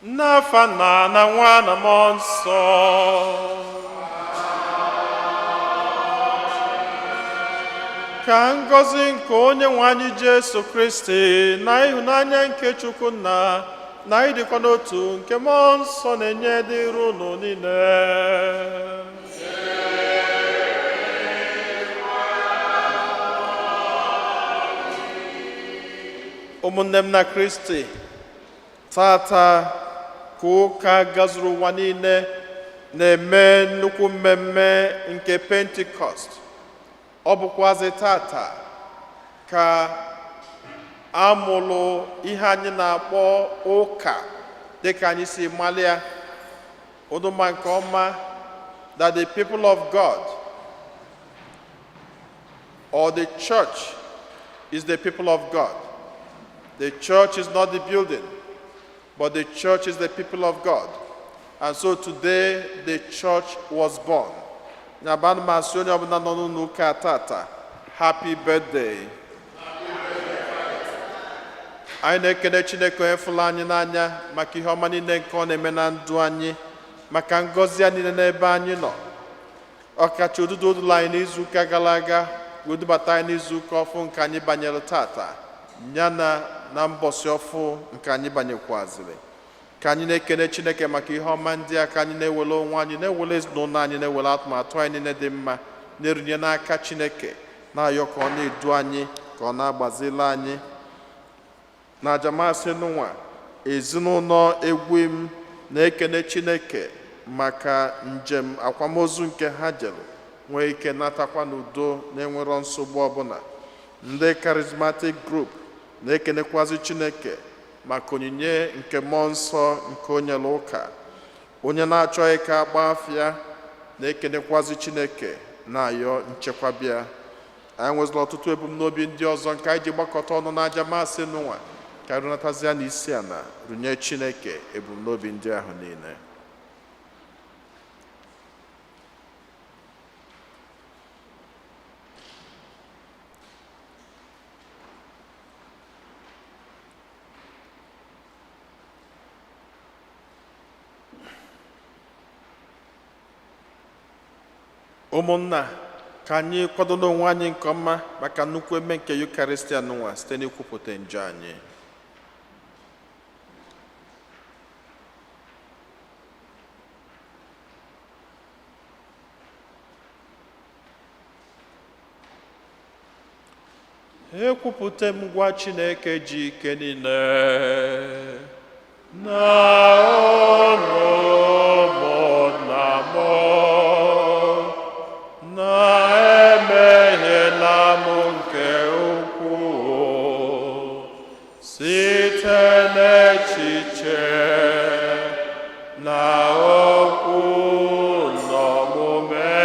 n'afa Nna na Nwa na Mmụọ Nsọ. Ka ngọzi nke Onyenwe anyị Jesu Kristi na ịhụnanya nke Chukwu Nna na ịdịkwa n'otu nke Mmụọ Nsọ na-enye dịrị unu niile. Ụmụnne m na Kristi, tata ka ụka gazuru ụwa niile na-eme nnukwu mmemme nke Pentecost. Ọ bụkwazị tata ka amụrụ ihe anyị na-akpọ ụka dịka anyị si malia ụdụma nke ọma, that the people of God or the church is the people of God. The church is not the building, but the church is the people of God. And so today the church was born. Happy birthday. Anyị na-ekene Chineke onye fụrụ anyị n'anya maka ihe ọma niile nke ọ na-eme na ndụ anyị, maka ngọzi ya niile n'ebe anyị nọ. Ọkacha odudu odula anyị n'izuụka gara aga wee dubata anyị n'izuụka ọfụ nke anyị banyere tata, yana na mbọsị ọfụ nke anyị banyekwaziri. Ka anyị na-ekene Chineke maka ihe ọma ndị a, ka anyị na-ewere onwe anyị, na-ewere ezinụlọ anyị, na-ewere atụmatụ anyị niile dị mma, na-erinye n'aka Chineke, na-ayọ ka ọ na-edu anyị, ka ọ na-agbazila anyị. Na ajamasị n'ụwa ezinụlọ egwu m na-ekene Chineke maka njem akwamozu nke ha jere, nwee ike natakwa n'udo na-enwero nsogbu ọbụla. Ndị charismatic group na-ekenekwazi Chineke maka onyinye nke Mmụọ Nsọ nke onye ụka. Onye na-achọghị ka agba afịa na-ekenekwazi Chineke, na-ayọ nchekwabịa. Anyị nwezila ọtụtụ ebumnobi ndị ọzọ nke anyị ji gbakọta ọnụ n'aja masị n'ụwa, ka runatazia n'isi ala runye Chineke ebumnobi ndị ahụ niile. Ụmụnna, ka anyị kwado n'onwe anyị nke ọma maka nnukwu eme nke Eucharistia n'ụwa site n'ikwupụta njọ anyị. Ekwupụta m gwa Chineke ji ike niile na ọnụ na mmụọ na-emehiela m nke ukwuu site n'echiche na okwu n'omume,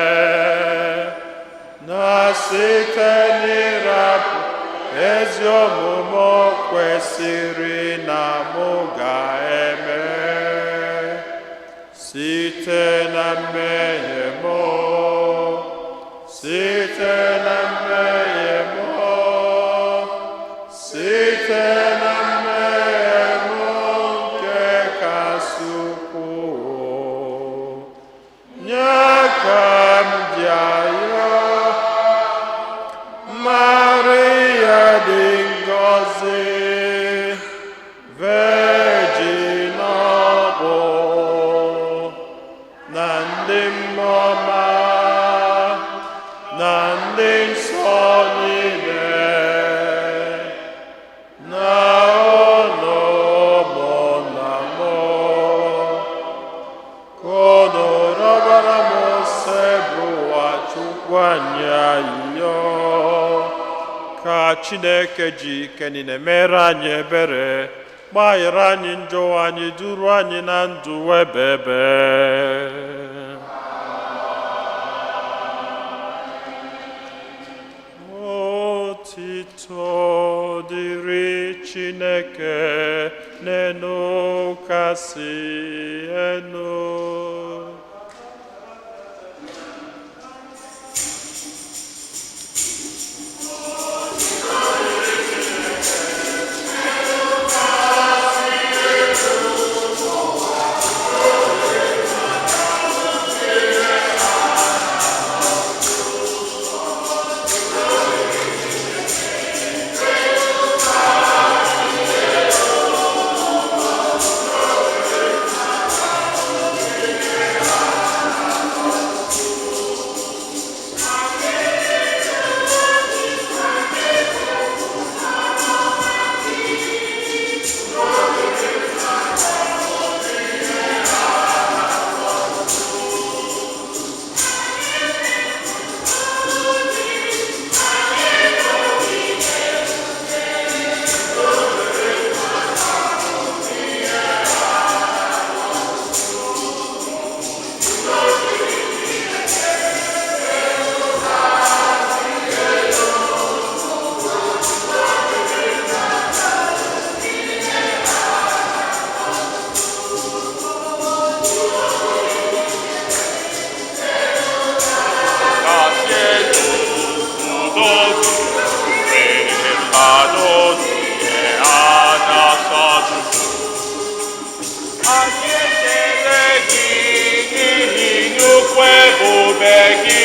na site n'ịrapụ ezi omume kwesịrị na mụ ga-eme site na mmehie m, site na mmehie m, site na mmehie m nke kasị ukwuu. Nye ka m ji ayọ Maria dị ngọzi, Virgin ọ bụ, na ndị mmụọ ọma na ndị nsọ niile, na ụlọ ụmụnna m, ka unu rọbara m ose bụ ụwa Chukwu anyị ayịyọ. Ka Chineke ji ike niile mere anyị ebere, gbaghara anyị njọ anyị, duru anyị na ndụ ebebe. Otito dịrị Chineke n'enu kasị enu. anyị ekele gị n'ihi nnukwu ebube gị.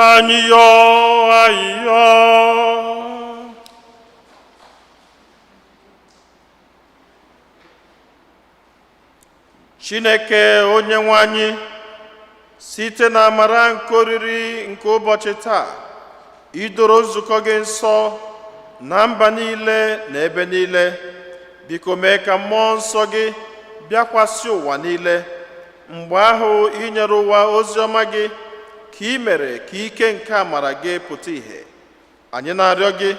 Ka anyị yọọ ayịyọ. Chineke onyenwe anyị, site na amara nke oriri nke ụbọchị taa, idoro nzukọ gị nsọ na mba niile na ebe niile. Biko mee ka mmụọ nsọ gị bịakwasị ụwa niile. Mgbe ahụ i nyere ụwa ozi ọma gị, ka i mere ka ike nke amara gị pụta ìhè. Anyị na-arịọ gị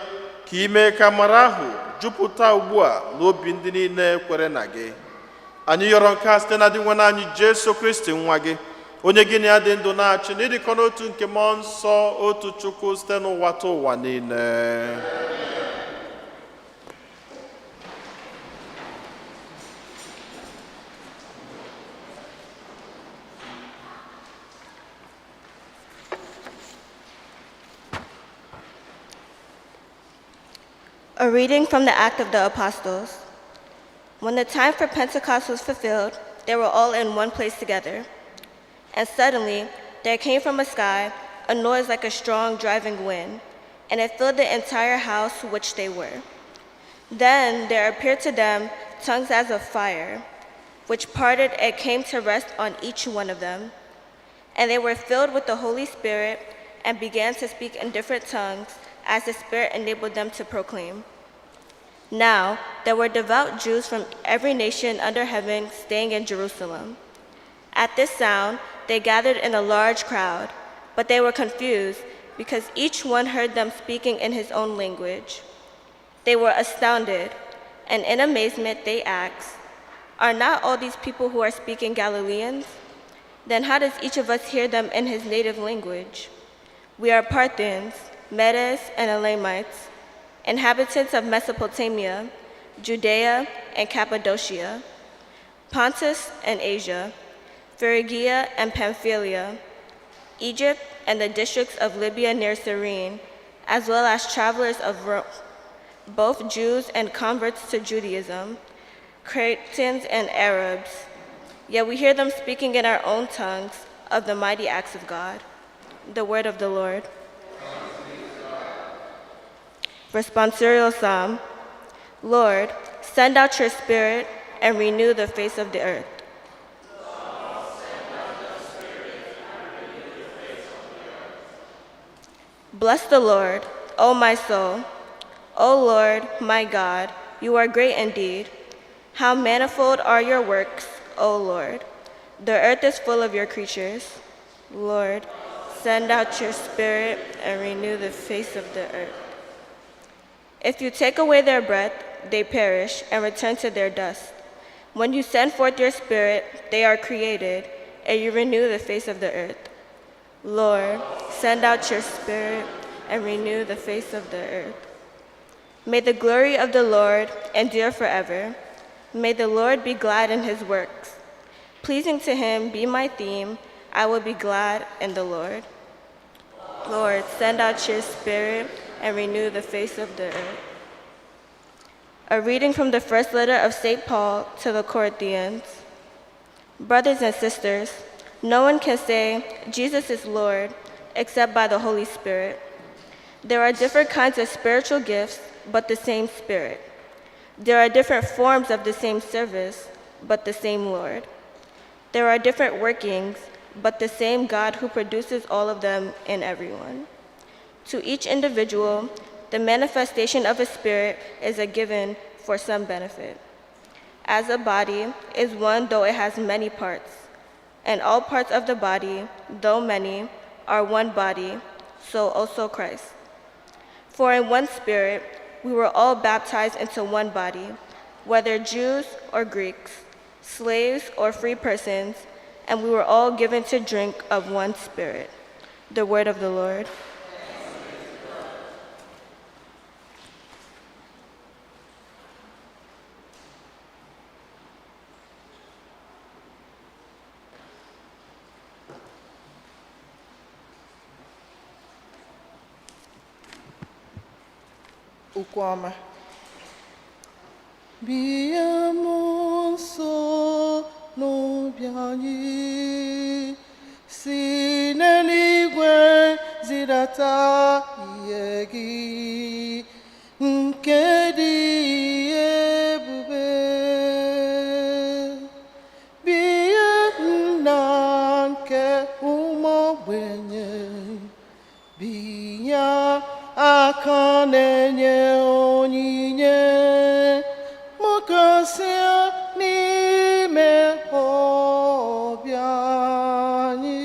ka i mee ka amara ahụ jupụta ugbu a n'obi ndị niile kwere na gị. Anyị yọrọ nke a site na dị nwe anyị Jesu Kristi nwa gị, onye gị na ya dị ndụ na-achị n'ịdịkọ n'otu nke mmụọ nsọ, otu Chukwu, site n'ụwa ta ụwa niile. A reading from the Acts of the Apostles. When the time for Pentecost was fulfilled, they were all in one place together. And suddenly there came from the sky a noise like a strong driving wind, and it filled the entire house which they were. Then there appeared to them tongues as of fire, which parted and came to rest on each one of them. And they were filled with the Holy Spirit and began to speak in different tongues as the Spirit enabled them to proclaim. Now there were devout Jews from every nation under heaven staying in Jerusalem. At this sound, they gathered in a large crowd, but they were confused because each one heard them speaking in his own language. They were astounded, and in amazement they asked, "Are not all these people who are speaking Galileans? Then how does each of us hear them in his native language? We are Parthians, Medes, and Elamites, inhabitants of Mesopotamia, Judea and Cappadocia, Pontus and Asia, Phrygia and Pamphylia, Egypt and the districts of Libya near Cyrene, as well as travelers of Rome, both Jews and converts to Judaism, Cretans and Arabs. Yet we hear them speaking in our own tongues of the mighty acts of God." The word of the Lord. Responsorial Psalm. Lord, send out your Spirit and renew the face of the earth. Bless the Lord, O my soul. O Lord, my God, you are great indeed. How manifold are your works, O Lord. The earth is full of your creatures. Lord, send out your Spirit and renew the face of the earth. If you take away their breath, they perish and return to their dust. When you send forth your Spirit, they are created, and you renew the face of the earth. Lord, send out your Spirit and renew the face of the earth. May the glory of the Lord endure forever. May the Lord be glad in his works. Pleasing to him be my theme. I will be glad in the Lord. Lord, send out your Spirit and renew the face of the earth. A reading from the first letter of St. Paul to the Corinthians. Brothers and sisters, no one can say Jesus is Lord except by the Holy Spirit. There are different kinds of spiritual gifts, but the same Spirit. There are different forms of the same service, but the same Lord. There are different workings, but the same God who produces all of them in everyone. To each individual, the manifestation of a Spirit is a given for some benefit. As a body is one though it has many parts, and all parts of the body, though many, are one body, so also Christ. For in one Spirit we were all baptized into one body, whether Jews or Greeks, slaves or free persons, and we were all given to drink of one Spirit. The word of the Lord. Ukwama. Bia monso no bianyi, si n'eluigwe zi na-ewedata ihe gị nke dị ebube. Biye nna nke ụmụ ogbenye, binye aka na-enye onyinye, mụkasịa n'ime obi anyị.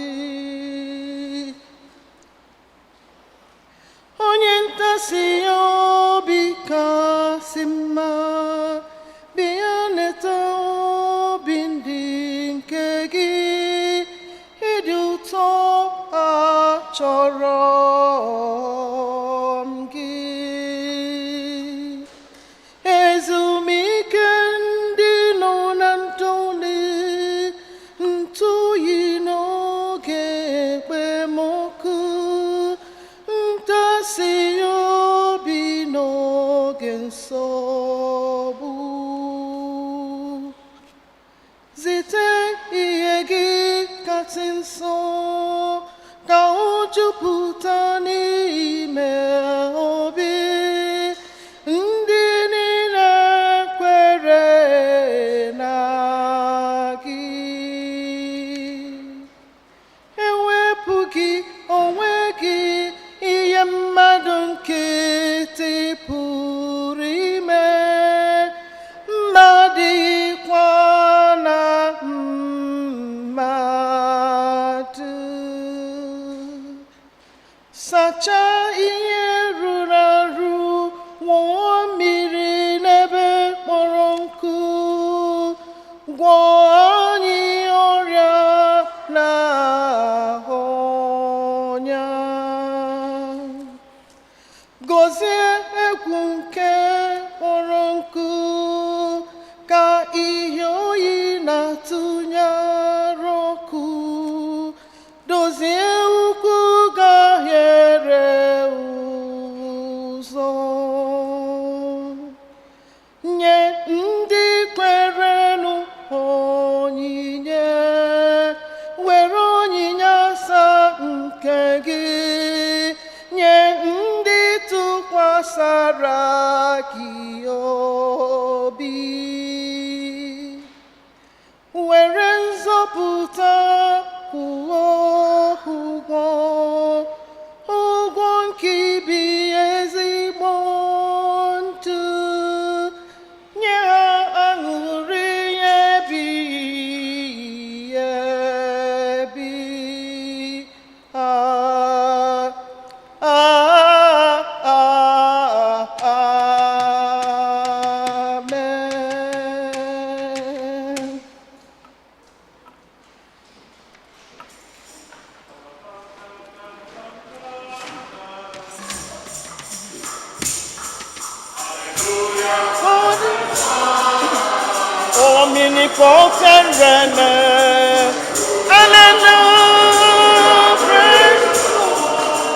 Onye ntasi obi kasị mma, bịa leta obi ndị nke gị, ịdị ụtọ achọrọ m gị. Ezumike ndị nọ na ntụyi n'oge ekpemọkụ, ntasi obi n'oge nsogbu. Zite ihe gị kasị nsọ ka o jupụta n'ime obi ndị niile kwere na gị. Ewepụghị onwe gị ihe mmadụ nkịtị pụrụ ime, mmadụkwa na mmadụ. Sachaa ihe rụrụ arụ, wụọ mmiri n'ebe kpọrọ nkụ, gwọọ anyị ọrịa na-ahụ ọnya. Gọzie egwu nke kpọrọ nkụ ka ihe oyi na-atụnyere ọkụ. Dozie ukwu gahiere ụzọ. Nye ndị kwerenụ onyinye, were onyinye asaa nke gị nye ndị tụkwasara gị obi. Were nzọpụta kwụọ ụgwọ nke ibi ezigbo ndụ, nye ha aṅụrị ebighị ebi. Amen. Omnipotent Reigner, hallelujah, praise.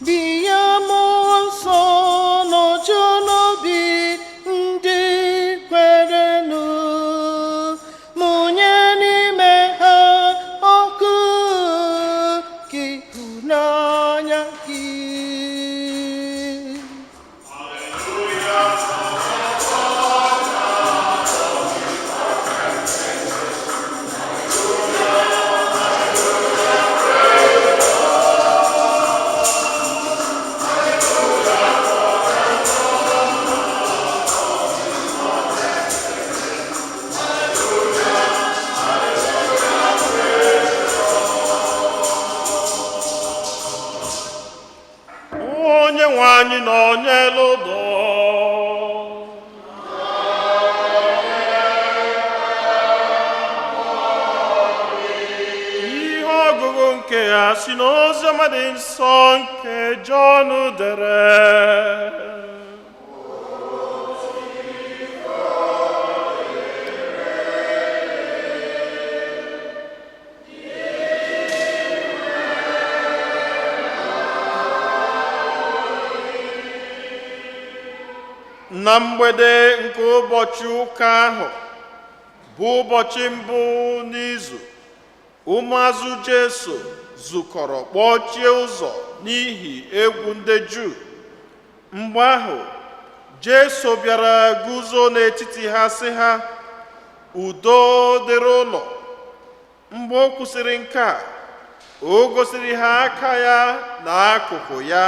Biya mmụọ nsọ n'ọjọọ n'obi ndị kwerenụ, mụnye n'ime ha ọkụ nke ịhụnanya gị. Onye nwe anyị nọnyere ụdọ. Ihe ọgụgụ nke ya si n'oziọma dị nsọ nke Jọn dere. Na mgbede nke ụbọchị ụka ahụ bụ ụbọchị mbụ n'izu, ụmụazụ Jesu zukọrọ kpọchie ụzọ n'ihi egwu ndị Juu. Mgbe ahụ Jesu bịara guzo n'etiti ha sị ha, "Udo dịrị ụlọ." Mgbe o kwusịrị nke a, o gosiri ha aka ya na akụkụ ya.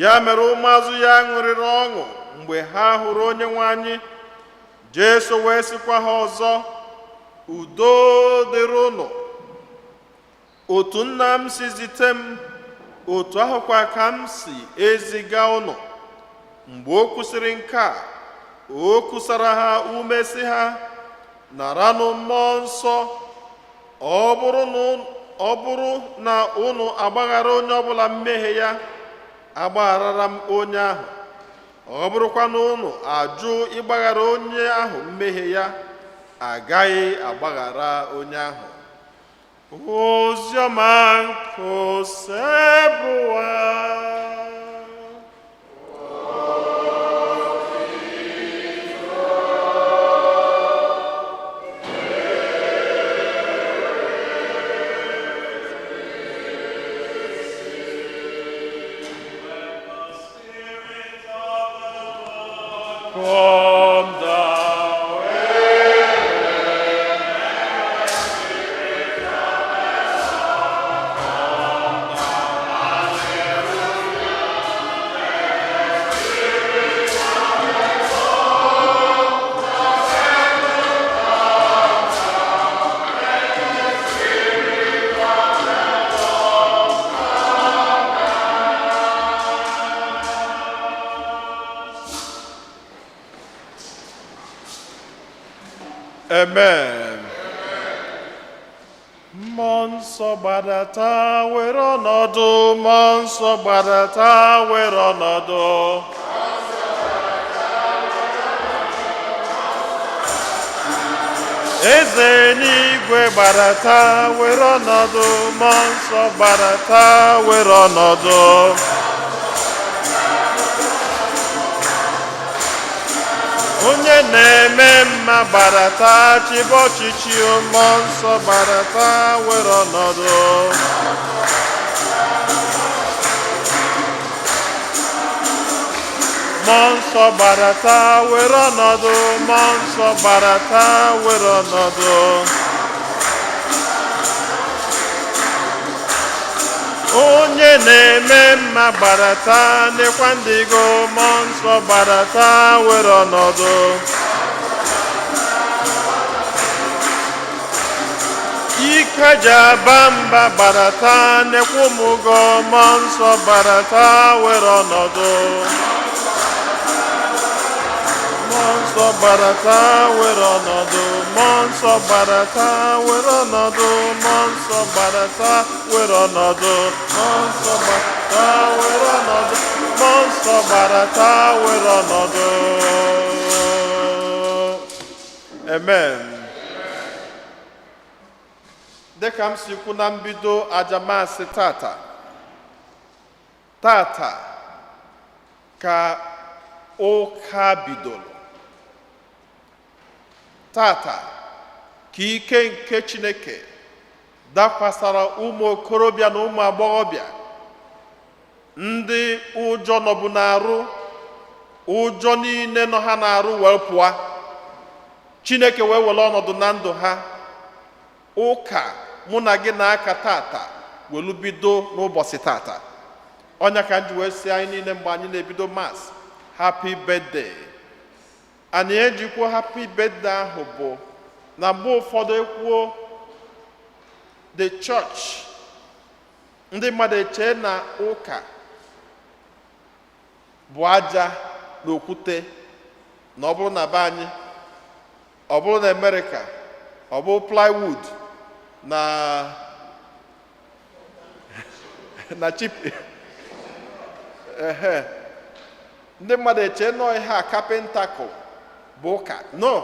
Ya mere ụmụazụ ya ṅụrịrị ọṅụ mgbe ha hụrụ Onyenwe anyị. Jesu wee sịkwa ha ọzọ, "Udo dịrị ụnụ. Otu Nna m si zite m, otu ahụkwa ka m si eziga ụnụ." Mgbe o kwusịrị nke a, o kusara ha ume sị ha, "Naranụ Mmụọ Nsọ. Ọ bụrụ na unu agbaghara onye ọbụla mmehie ya, agbagharara m onye ahụ. Ọ bụrụkwa na unu ajụ ịgbaghara onye ahụ mmehie ya, agaghị agbaghara onye ahụ." Oziọma nke Osebụwa. Come thou Amen. Mmụọ nsọ gbadata were ọnọdụ. Mmụọ nsọ gbadata were ọnọdụ. Eze n'igwe gbadata were ọnọdụ. Mmụọ nsọ gbadata were ọnọdụ. Onye na-eme mma gbadata chịbụ ọchịchị. Mmụọ nsọ gbadata were ọnọdụ. Mmụọ nsọ gbadata were ọnọdụ. Mmụọ nsọ gbadata were ọnọdụ. Onye na-eme mma gbadata n'ịkwa ndị go. Mmụọ nsọ gbadata were ọnọdụ. Ike ji aba mba gbadata n'ịkwa ụmụ go. Mmụọ nsọ gbadata were ọnọdụ. Mmụọ nsọ gbadata were ọnọdụ. Mmụọ nsọ gbadata were ọnọdụ. Mmụọ nsọ gbadata were ọnọdụ. Mmụọ nsọ gbadata were ọnọdụ. Mmụọ nsọ gbadata were ọnọdụ. Amen. Dịka m si kwu na mbido aja Maasị tata ka ụka bidoro. Tata ka ike nke Chineke dakwasara ụmụ okorobịa na ụmụ agbọghọbịa ndị ụjọ nọbụ n'arụ. Ụjọ niile nọ ha n'arụ wee pụọ. Chineke wee were ọnọdụ na ndụ ha. Ụka mụ na gị na-aka tata welu bido n'ụbọchị tata. Ọnya ka nji wee sị anyị niile mgbe anyị na-ebido Mass, happy birthday. Anyị ejikwa happy birthday ahụ bụ na mgbe ụfọdụ ekwuo the church, ndị mmadụ eche na ụka bụ aja na okwute, na ọ bụrụ na be anyị, ọ bụrụ na America, ọ bụ plywood na chip. Ndị mmadụ eche nọ ihe a kapịntakụl bụ ụka. No,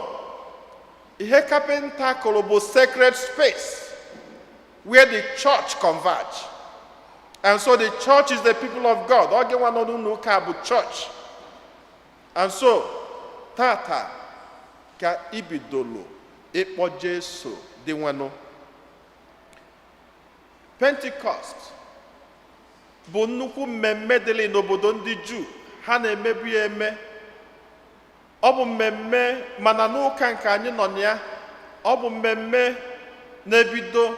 ihe kapịntakụl bụ sacred space where the church converge. And so the church is the people of God. Oge nwa nọ n'ụlọ ụka bụ church. And so tata ka ibidolo ịkpọ Jesu dị nwenụ. Pentecost bụ nnukwu mmemme dịrị n'obodo ndị Juu, ha na-emebu ya eme. Ọ bụ mmemme mana n'ụka nke anyị nọ na ya, ọ bụ mmemme na-ebido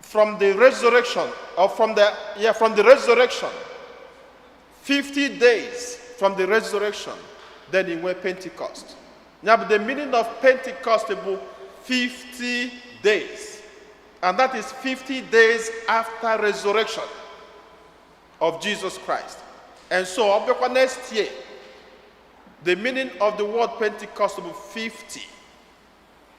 from the resurrection, or from the resurrection, 50 days from the resurrection, then in went Pentecost. Now, the meaning of Pentecost is 50 days. And that is 50 days after resurrection of Jesus Christ. And so, next year, the meaning of the word Pentecost will be 50.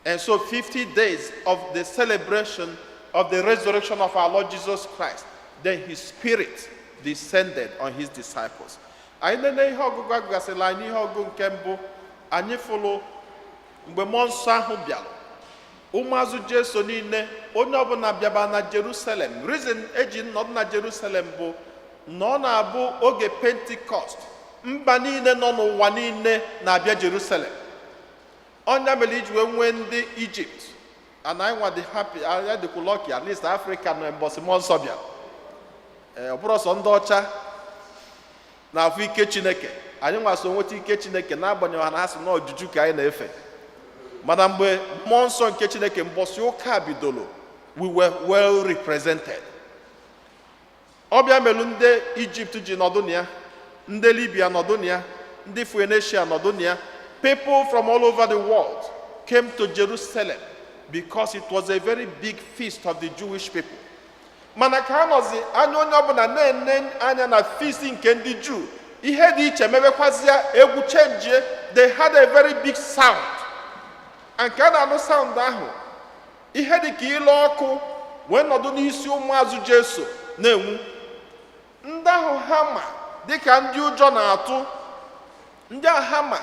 And so 50 days of the celebration of the resurrection of our Lord Jesus Christ. Then his spirit descended on his disciples. Anyị nene ihe ọgụgụ agụgasịla anyị ihe ọgụ nke mbụ, anyị fụlụ mgbe mmụọ nsọ ahụ bịara. Ụmụazụ Jesu niile, onye ọbụla bịaba na Jerusalem. Reason eji nọdụ na Jerusalem bụ na ọ na-abụ oge Pentecost. Mba niile nọ n'ụwa niile na-abịa Jerusalem. Onye mere iji wee nwee ndị Egypt. And I want the happy, I had the lucky, at least Africa no embosi mmụọ nsọ bịara. Ọ bụrụ sọ ndị ọcha na-afụ ike Chineke. Anyị nwaso nweta ike Chineke n'agbanyeghị ha na ha sị na ojuju ka anyị na-efe. Mana mgbe mmụọ nsọ nke Chineke mbọsị ụka bidoro, we were well represented. Ọ bịa melu ndị Egypt ji nọdụ na ya, ndị Libya nọdụ na ya, ndị Phoenicia nọdụ na ya. People from all over the world came to Jerusalem because it was a very big feast of the Jewish people. Mana ka anọzi anya onye ọbụla na-ene anya na feast nke ndị Jew, ihe dị iche mebekwazịa egwu chenjie. They had a very big sound. And ka na-anụ sound ahụ, ihe dị ka ile ọkụ wee nọdụ n'isi ụmụazụ Jesu na-enwu. Ndị ahụ ha ma dịka ndị ụjọ na-atụ, ndị ha ma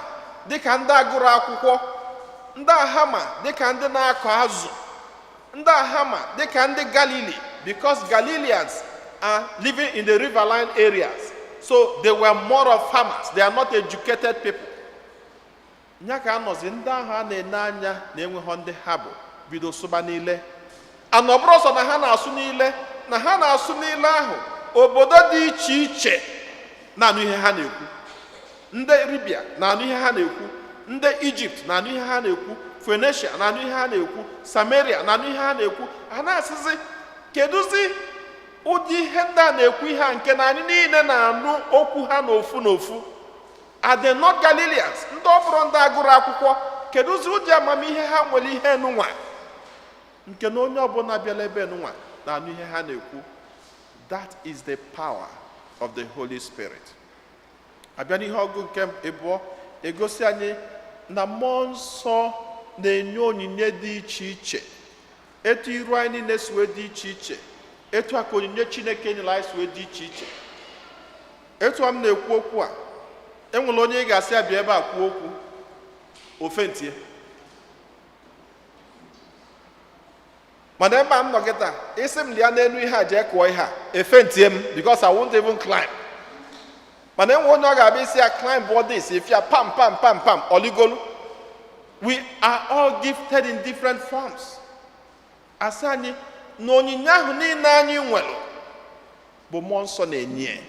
dịka ndị agụrụ akwụkwọ, ndị ha ma dịka ndị na-akọ azụ, ndị ha ma dịka ndị Galilee, because Galileans are living in the riverine areas. So they were more of farmers. They are not educated people. Nya ka anọzi ndị ahụ a na-ene anya na enweghị ndị ha bụ bido sụba niile. Anọbụrụ sọ na ha na-asụ niile, na ha na-asụ niile ahụ, obodo dị iche iche na-anụ ihe ha na-ekwu. Ndị Libya na-anụ ihe ha na-ekwu, ndị Egypt na-anụ ihe ha na-ekwu, Phoenicia na-anụ ihe ha na-ekwu, Samaria na-anụ ihe ha na-ekwu. Ha na-asịzi, kedụzi ụdị ihe ndị a na-ekwu ihe a nke na anyị niile na-anụ okwu ha n'ofu n'ofu? Are they not Galileans? Ndị ọ bụrụ ndị agụrụ akwụkwọ, kedụzi ụdị amamihe ha nwere ihe nụnwa nke na onye ọbụla bịara ebe nụnwa na-anụ ihe ha na-ekwu? That is the power of the Holy Spirit. Abịa n'ihe ọgụ nke ịbụọ, egosi anyị na mmụọ nsọ na-enye onyinye dị iche iche. Etu iru anyị niile si wee dị iche iche, etu aka onyinye Chineke nyere anyị si wee dị iche iche. Etu a m na-ekwu okwu a, enwere onye ị ga-asị abịa ebe a kwuo okwu ofentie. Mana ebe a m nọ kịta, isi m lia n'elu ihe a jee kụọ ihe a, efentie m, because I won't even climb. Mana enwe onye ọ ga-abịa isi ya climb all this, if ya pam pam pam pam oligolu. We are all gifted in different forms. Asị anyị na onyinye ahụ niile anyị nwere bụ mmụọ nsọ na-enye.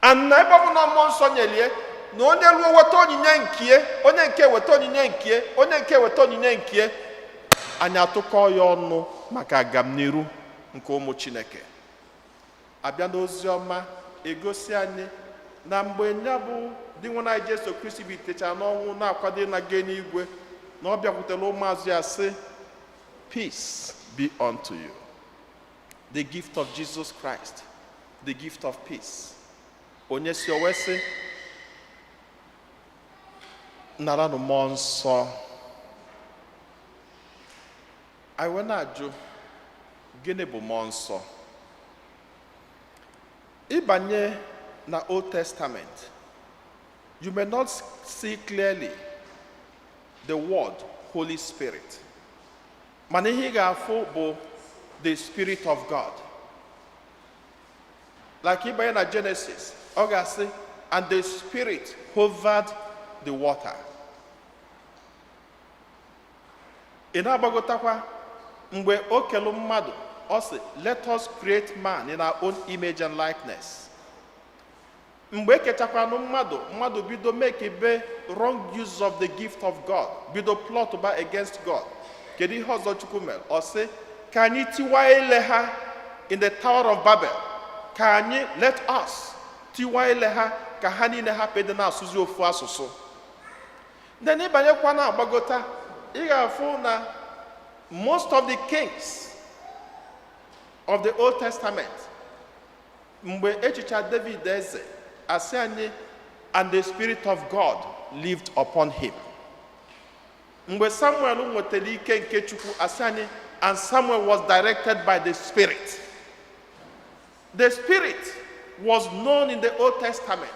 And na ebe ọ bụ na mmụọ nsọ nyelie, na onye ruo weta onyinye nkie, onye nke weta onyinye nkie, onye nke weta onyinye nkie, anyị atụkọ ya ọnụ maka agamniru nke ụmụ Chineke. Abịa n'ozi ọma egosi anyị na mgbe ya bụ dị nwe na Jesu Kristi bitechara n'ọnwụ na-akwado na gị n'igwe, na ọ bịakwutere ụmụazụ ya sị, peace be unto you. The gift of Jesus Christ, the gift of peace. Onye si owe sị, naranụ mmụọ nsọ. Anyị wee na-ajụ, gịnị bụ mmụọ nsọ? Ịbanye na Old Testament, you may not see clearly the word Holy Spirit. Mana ihe ị ga-afụ bụ the Spirit of God. Like ịbanye na Genesis, ọ ga-asị, and the Spirit hovered the water. Ị na-agbagotakwa mgbe o kelu mmadụ, ọ sị, let us create man in our own image and likeness. Mgbe ekechakwanụ mmadụ bido make ebe wrong use of the gift of God, bido plot ba against God. Kedu ihe ọzọ Chukwu mere? Ọ sị, ka anyị tiwa ile ha in the Tower of Babel. Ka anyị, let us tiwa ile ha ka ha niile hapụ ịdị na-asụzi ofu asụsụ. Then ịbanyekwa na agbagota, ị ga-afụ na most of the kings of the Old Testament, mgbe echicha David eze, asị anyị, and the Spirit of God lived upon him. Mgbe Samuel nwetara ike nke Chukwu, asị anyị, and Samuel was directed by the Spirit. The Spirit was known in the Old Testament,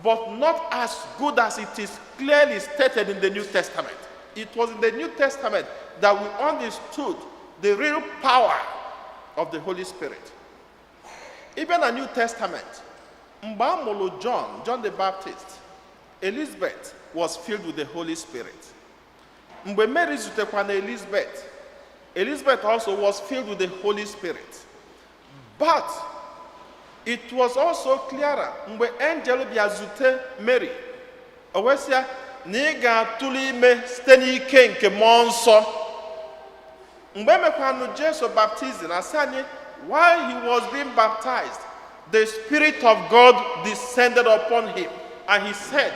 but not as good as it is clearly stated in the New Testament. It was in the New Testament that we understood the real power of the Holy Spirit. Even in the New Testament, mgbe a mụrụ John the Baptist, Elizabeth was filled with the Holy Spirit. Mgbe Mary zutekwa na Elizabeth also was filled with the Holy Spirit. But it was also clearer mgbe angel bịa zute Mary, o wee sị ya na ị ga-atụrụ ime site n'ike nke mmụọ nsọ. Mgbe emekwanụ Jesu baptizim, asị anyị, while he was being baptized, the Spirit of God descended upon him, and he said,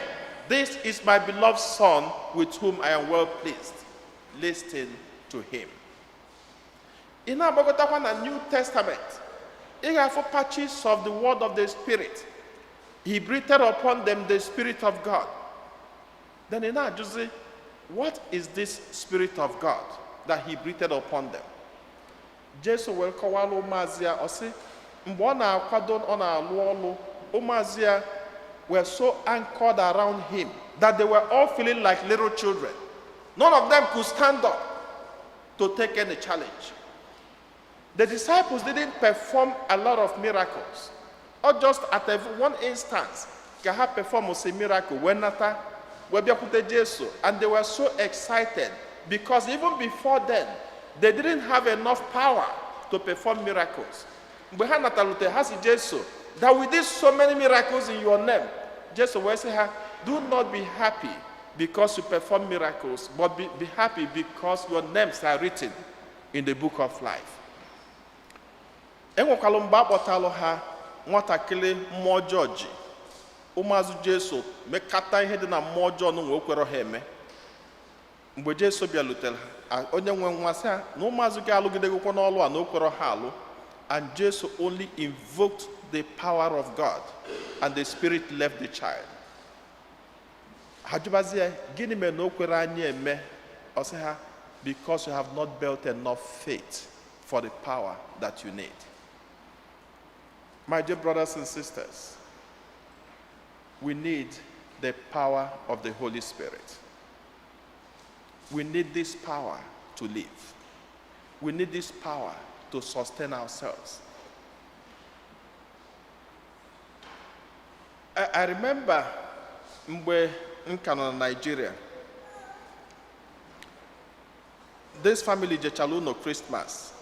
"This is my beloved Son, with whom I am well pleased. Listen to him." Ị na-agbagotakwa na New Testament, ị ga-afụ patches of the word of the Spirit. He breathed upon them the Spirit of God. Then ị na-ajụzi, what is this Spirit of God that he breathed upon them? Jesu wee kọwara ụmụazị ya, ọ sị, mgbe ọ na-akwado, ọ na-alụ ọlụ, ụmụazị ya were so anchored around him that they were all feeling like little children. None of them could stand up to take any challenge. The disciples didn't perform a lot of miracles, or just at one instance, can have performed a miracle when Jesus, and they were so excited because even before then, they didn't have enough power to perform miracles. That we did so many miracles in your name. Jesus will say, do not be happy because you perform miracles, but be happy because your names are written in the book of life. Enwekwala mgbe akpọtalụ ha nwatakịrị mmụọ ọjọọ ji, ụmụazụ Jesu mekata ihe dị na mmụọ ọjọọ n'ụwa okwere ha eme. Mgbe Jesu bịalutere ha, onye nwe nwa sị ha na ụmụazụ gị alụgidegokwa n'ọlụ a na okwere ha alụ, and Jesus only invoked the power of God, and the Spirit left the child. Ha jụbazie, gịnị mere na okwere anyị eme? Ọ sị ha, because you have not built enough faith for the power that you need. My dear brothers and sisters, we need the power of the Holy Spirit. We need this power to live. We need this power to sustain ourselves. I remember mgbe nka nọ na Nigeria, this family jechala ụlọ Christmas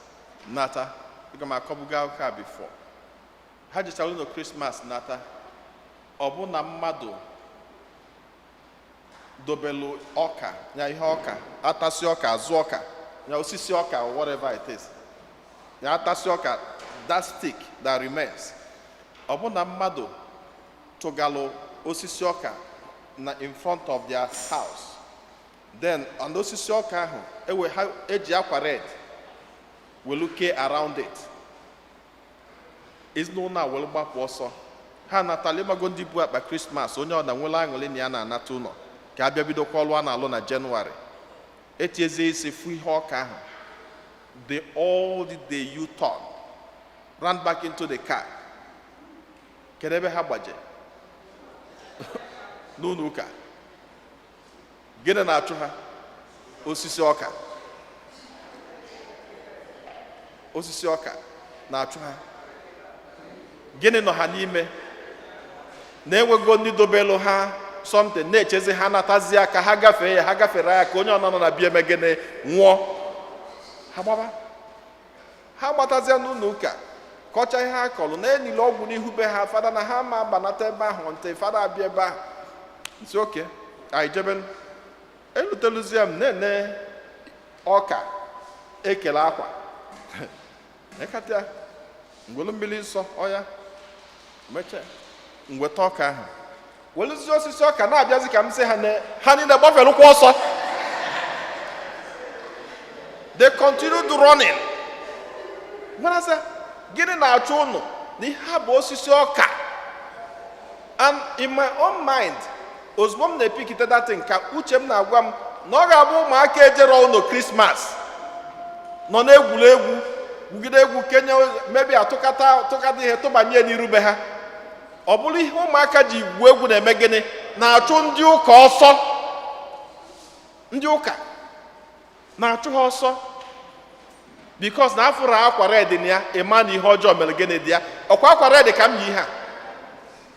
nata, ịga m akọbuga ụka before. Ha jechala ụlọ Christmas nata, ọ bụ na mmadụ dobelu ọka, ya ihe ọka, atasi ọka, azụ ọka, ya osisi ọka, or whatever it is. Ya atasi ọka, that stick that remains. Ọ bụ na mmadụ tụgalụ osisi ọka in front of their house. Then on osisi ọka ahụ, eji akwa red welu kee around it. Is no na welu gbapụ ọsọ. Ha natala ịmago ndị bu akpa Christmas, onye ọ na nwere aṅụrị na ya na-anata ụlọ ka abịa bidokwa ọlụ a na-alụ na Jenụwarị. Etieze isi fu ihe ọka ahụ. They all did the U-turn, ran back into the car. Kedu ebe ha gbaje? N'ụlọ ụka. Gịnị na-achụ ha? Osisi ọka. Osisi ọka na-achụ ha. Gịnị nọ ha n'ime? na-enwego ndị dobelu ha something na-echezi ha natazi aka ha gafee ya, ha gafere ya ka onye ọnọ na bịa emegene nwụọ, ha gbatazia n'ụlọ ụka kọcha ihe ha kọlụ na-enile ọgwụ n'ihu be ha, fada na ha ma banata ebe ahụ ntị fada abịa ebe ahụ nsi oke anyị jebe eluteluzie m na-ene ọka ekele akwa ekatịa ngwelu mmiri nsọ ọya meche ngweta ọka ahụ weluzie osisi ọka na-abịazi ka m sị ha niile gbafelụkwa ọsọ. They continued running. Gwanasa gịnị na-achụ ụnụ na ihe a bụ osisi ọka. And in my own mind, ozugbo m na-epikite datin ka uche m na-agwa m na ọ ga-abụ ụmụaka ejere ụnụ Krismas nọ na-egwuregwu gwugide egwu kenye mebi atụkata ihe tụbanye n'irube ha. Ọ bụrụ ihe ụmụaka ji gwuo egwu na-eme gịnị na-achụ ndị ụka ọsọ. Ndị ụka na-achụ ha ọsọ because na afụrụ akwa red na ya ịma na ihe ọjọọ mere gịnị dị ya. Ọkwa akwa red ka m yi ha,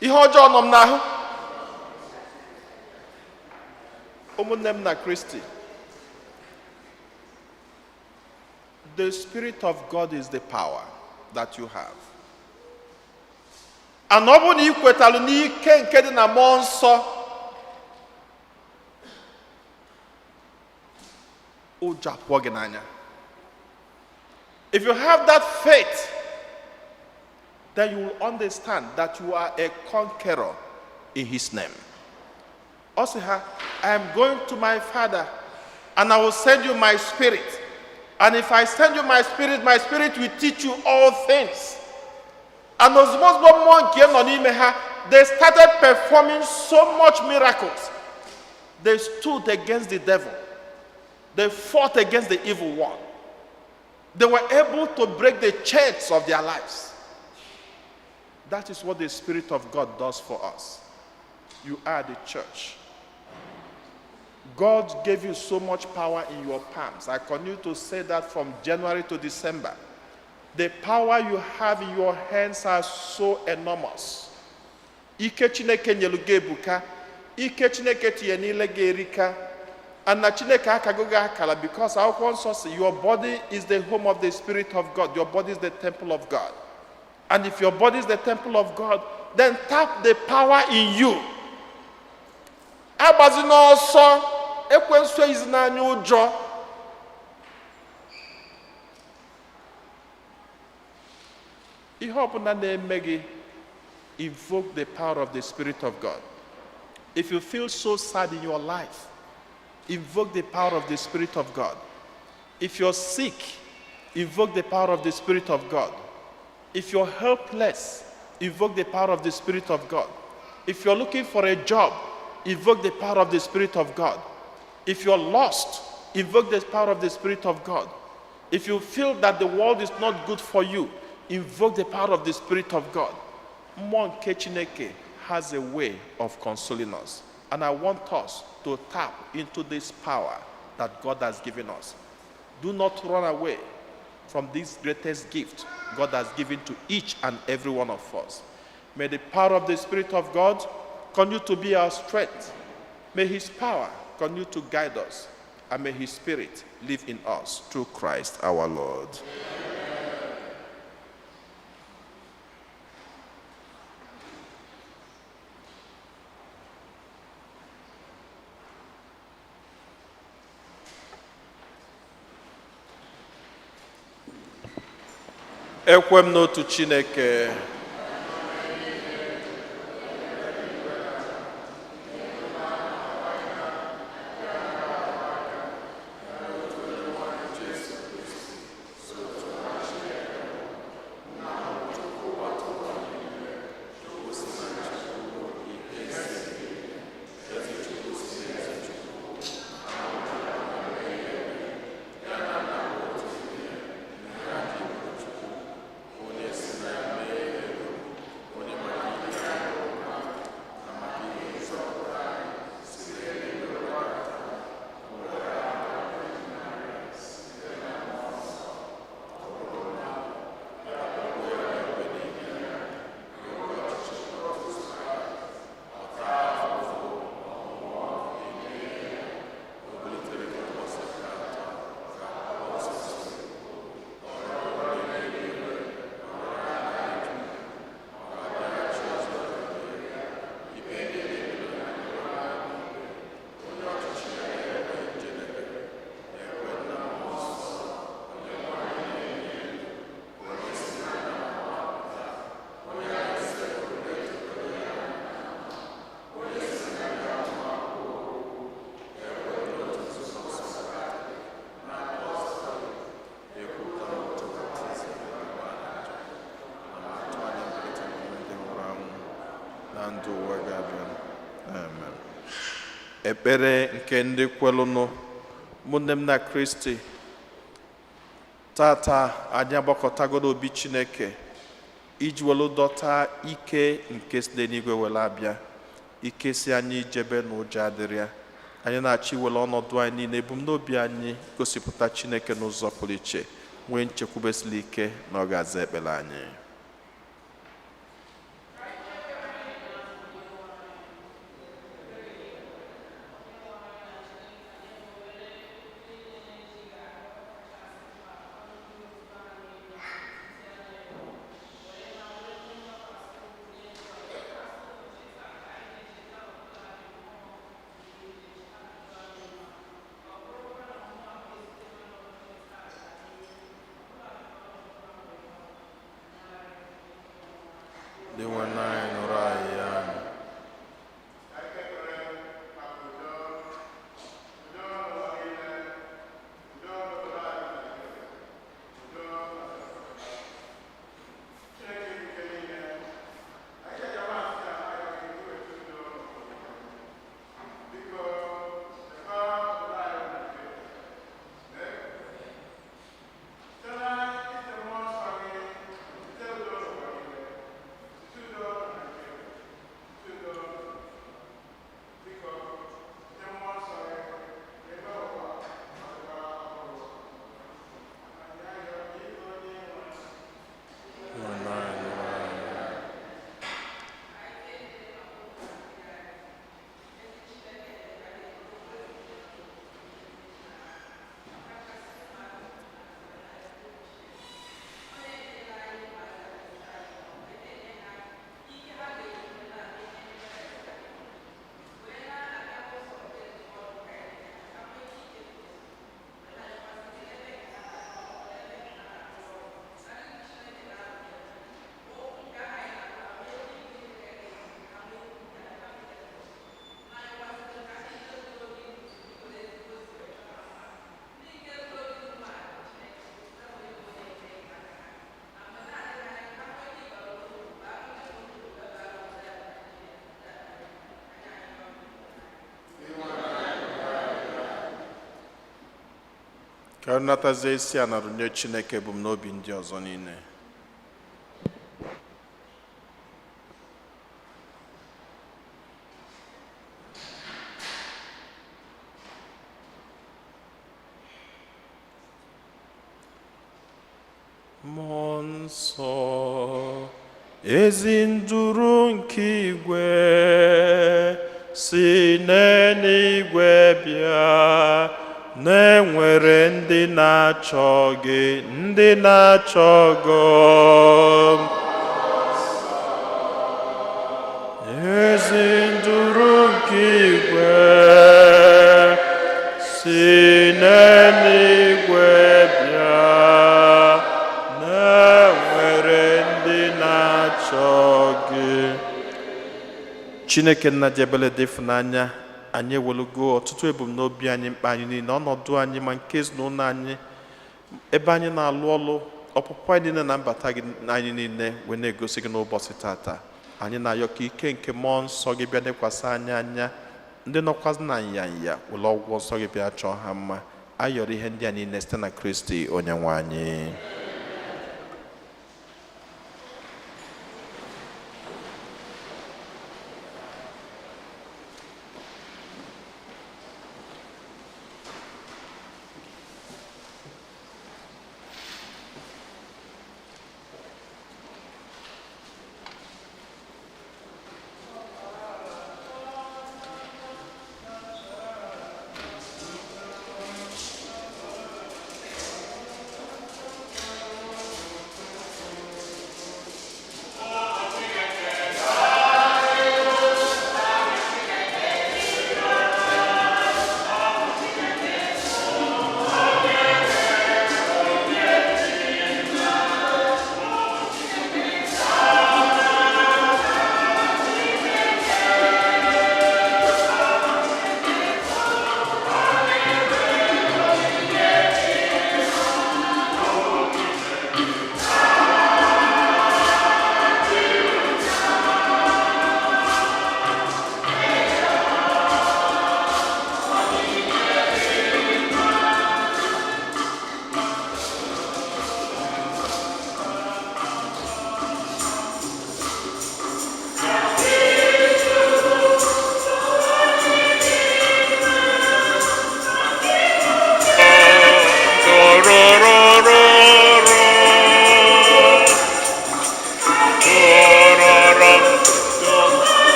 ihe ọjọọ nọ m n'ahụ. Ụmụnne m na Kristi, the Spirit of God is the power that you have. And ọ bụ na ị kwetalụ n'ike nke dị na mmụọ nsọ, ụjọ apụọ gị n'anya. If you have that faith, then you will understand that you are a conqueror in His name. Also, I am going to my Father, and I will send you my Spirit. And if I send you my Spirit will teach you all things. And those they started performing so much miracles. They stood against the devil. They fought against the evil one. They were able to break the chains of their lives. That is what the Spirit of God does for us. You are the church. God gave you so much power in your palms. I continue to say that from January to December. The power you have in your hands are so enormous. Ike Chineke nyeluge ebuka, ike Chineke tiye niile ga-erika. And na Chineke akagogo akala because our conscience, your body is the home of the Spirit of God. Your body is the temple of God. And if your body is the temple of God, then tap the power in you. Abazino ọsọ, ekwensu izinanya ụjọ. Ihe ọbụla na-eme gị, invoke the power of the Spirit of God. If you feel so sad in your life, invoke the power of the Spirit of God. If you're sick, invoke the power of the Spirit of God. If you're helpless, invoke the power of the Spirit of God. If you're looking for a job, invoke the power of the Spirit of God. If you're lost, invoke the power of the Spirit of God. If you feel that the world is not good for you, invoke the power of the Spirit of God. Mmụọ nke Chineke has a way of consoling us. And I want us to tap into this power that God has given us. Do not run away from this greatest gift God has given to each and every one of us. May the power of the Spirit of God continue to be our strength. May His power continue to guide us. And may His Spirit live in us through Christ our Lord. Ekwe m n'otu Chineke. ndụ ụwa ga-abịa. Amen. Ekpere nke ndị kwelụnụ. Ụmụnne m na Kristi, tata anyị agbakọtagodo obi Chineke iji welu dọta ike nke si n'eluigwe were abịa, ike si anyị ijebe na ụjọ adịrị ya. Anyị na-achọ iwere ọnọdụ anyị niile, ebumnobi anyị gosipụta Chineke n'ụzọ pụrụ iche, nwee nchekwubesili ike na ọ ga-aza ekpere anyị. Ka ọ natazie isi ala nye Chineke ebumnobi ndị ọzọ niile. Mmụọ nsọ, ezi nduru nke igwe si n'eluigwe bịa, na-enwere ndị na-achọ gị, ndị na-achọ gị. Ezi nduru nke igwe si n'eluigwe bịa, na-enwere ndị na-achọ gị. Chineke nna dị ebere dị ịfụnanya, anyị ewelugo ọtụtụ ebumnobi anyị, mkpa anyị niile, ọnọdụ anyị ma nke ezinụlọ anyị, ebe anyị na-alụ ọlụ, ọpụpụ anyị niile na mbata gị anyị niile wee na-egosi gị n'ụbọchị tata. Anyị na-ayọ ka ike nke mmụọ nsọ gị bịa nekwasị anyị anya, ndị nọkwazị na nyanya were ọgwụ nsọ gị bịa chọọ ha mma. Ayọrọ ihe ndị a niile site na Kristi Onyenwe anyị.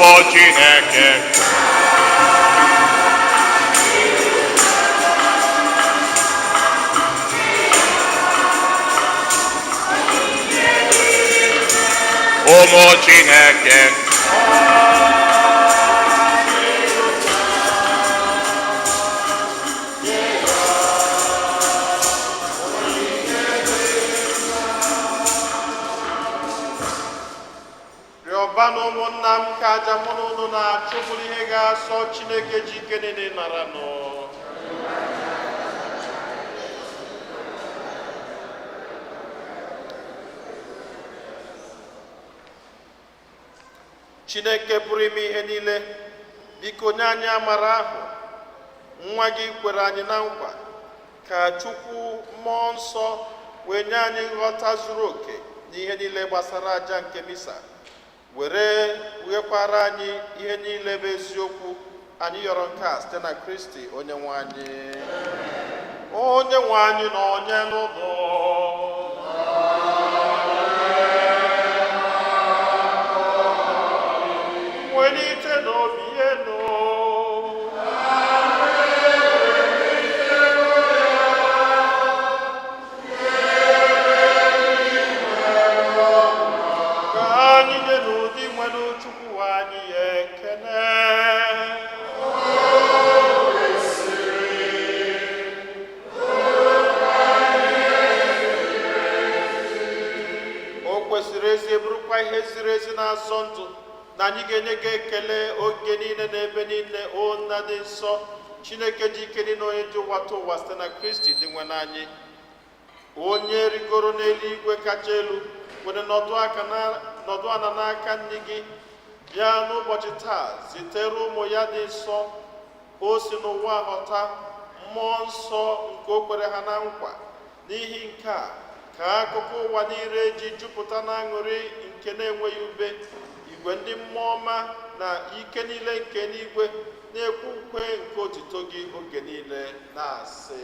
ụmụ Chineke. Ụmụ Chineke. rịọba na ụmụnna m ka aja mụ na unu na-achụ bụrụ ihe ga-asọ Chineke ji ike niile nara nụ. Chineke pụrụ ime ihe niile, biko nye anyị amara ahụ nwa gị kwere anyị na nkwa, ka Chukwu mmụọ nsọ wee nye anyị nghọta zuru oke n'ihe niile gbasara aja nke misa, were weghekwara anyị ihe niile bụ eziokwu anyị yọrọ nke a site na Kristi onye nwe anyị. Onye nwe anyị na onye n'ụlọ welite n'obi elu. Ka anyị nye n'ụdị nwere Chukwu anyị ekele. O kwesịrị ezi bụrụkwa ihe ziri ezi na-asọ ndụ na anyị ga-enye gị ekele oge niile na ebe niile, o nna dị nsọ, Chineke ji ike niile, onye ji ụwata ụwa site na Kristi dị nwe n'anyị, onye rigoro n'eluigwe kacha elu were nọdụ ana n'aka nne gị, bịa n'ụbọchị taa zitere ụmụ ya dị nsọ. O si n'ụwa ghọta mmụọ nsọ nke o kwere ha na nkwa. N'ihi nke a ka akụkụ ụwa niile ji jupụta na aṅụrị nke na-enweghị ube. Igwe ndị mmụọ ọma na ike niile nke n'igwe na-ekwe ukwe nke otuto gị oge niile, na-asị: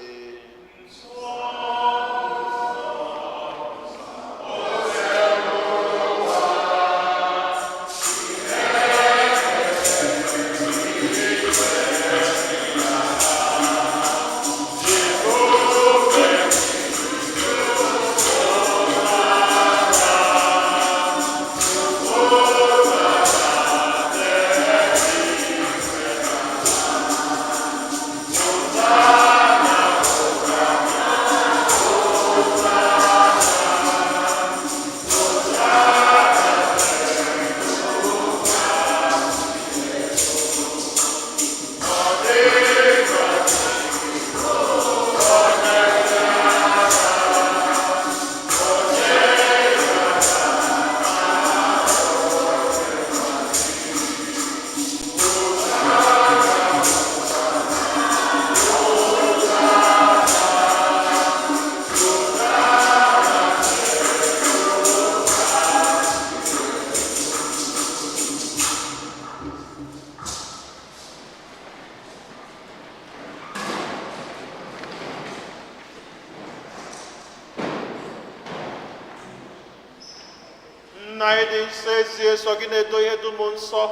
Nna anyị dị nsọ, ezie sọ gị na-edo ihe dum nsọ.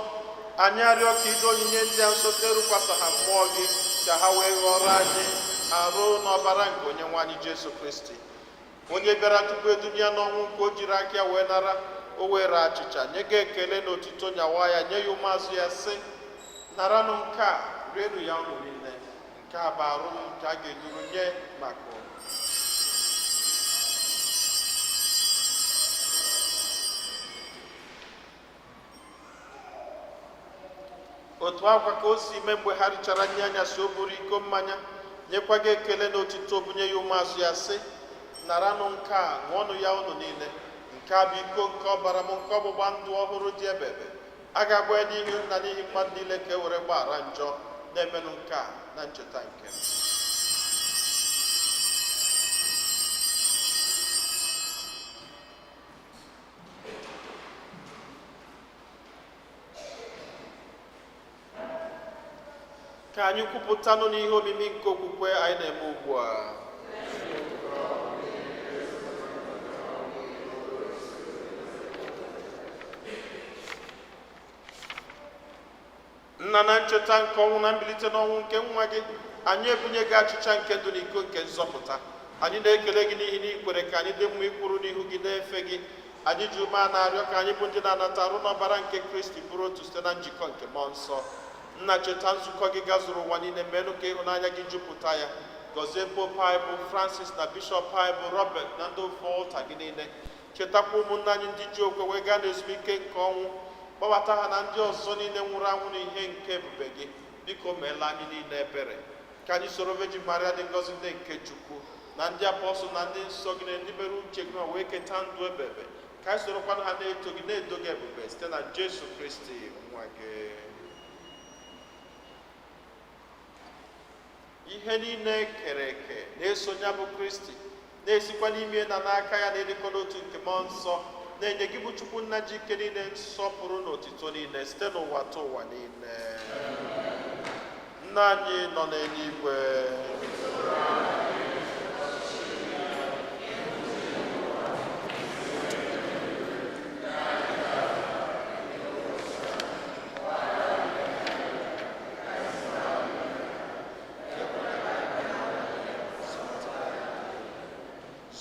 Anyị arịọ ka ido onyinye ndị a nsọ site rukwasa ha mmụọ gị, ka ha wee ghọrọ anyị arụ n'ọbara nke onye nwe anyị Jesu Kristi, onye bịara tupu edunya ya n'ọnwụ, nke o jiri aka ya wee nara. O were achịcha nye gị ekele na otuto, nyawa ya nye ya ụmụazụ ya, sị: naranụ nke a, rienụ ya unu niile, nke a bụ arụ m nke a ga-eduru nye maka unu. Otu akwa ka o si mee mgbe ha richara nri anyasị, o buru iko mmanya, nyekwa gị ekele na otuto, bunye ya ụmụazụ ya, sị: naranụ nke a, ṅụọnụ ya unu niile, nke a bụ iko nke ọbara m, nke ọgbụgba ndụ ọhụrụ dị ebebe. A ga-agba ya n'ihi nna n'ihi mmadụ niile, ka e were gbaghara njọ. Na-emenụ nke a na ncheta nke m. Ka anyị kwupụtanụ n'ihe omimi nke okwukwe anyị na-eme ugbu a. nna na ncheta nke ọnwụ na mbilite n'ọnwụ nke nwa gị, anyị ebunye gị achịcha nke ndụ na iko nke nzọpụta. Anyị na-ekele gị n'ihi na ikwere ka anyị dị mma ikwuru n'ihu gị na-efe gị. Anyị ji ume a na-arịọ ka anyị bụ ndị na-anata arụ n'ọbara nke Kristi bụrụ otu site na njikọ nke mmụọ nsọ. Nna, cheta nzukọ gị gazuru ụwa niile, meenụ ka ịhụnanya gị jupụta ya. Gọzie pope anyị bụ Francis na bishọp anyị bụ Robert na ndị ofe ọlta gị niile. Chetakwa ụmụnne anyị ndị ji okwe wee gaa n'ezumike nke ọnwụ. Kpọbata ha na ndị ọzọ niile nwụrụ anwụ n'ihe nke ebube gị. Biko meela anyị niile ebere. Ka anyị soro Virgin Maria dị ngọzi ndị nke Chukwu na ndị apọstụl na ndị nsọ gị na ndị mere uche gị ma wee keta ndụ ebebe. Ka anyị sorokwana ha na-eto gị na-edo gị ebube site na Jesu Kristi nwa gị. Ihe niile kere eke na-esonye bụ Kristi, na-esikwa n'ime na n'aka ya na-edekọ n'otu nke mmụọ nsọ, na-enye gị bụ Chukwu nna ji ike niile nsọpụrụ na otito niile site n'ụwa ta ụwa niile. Nna anyị nọ n'eluigwe,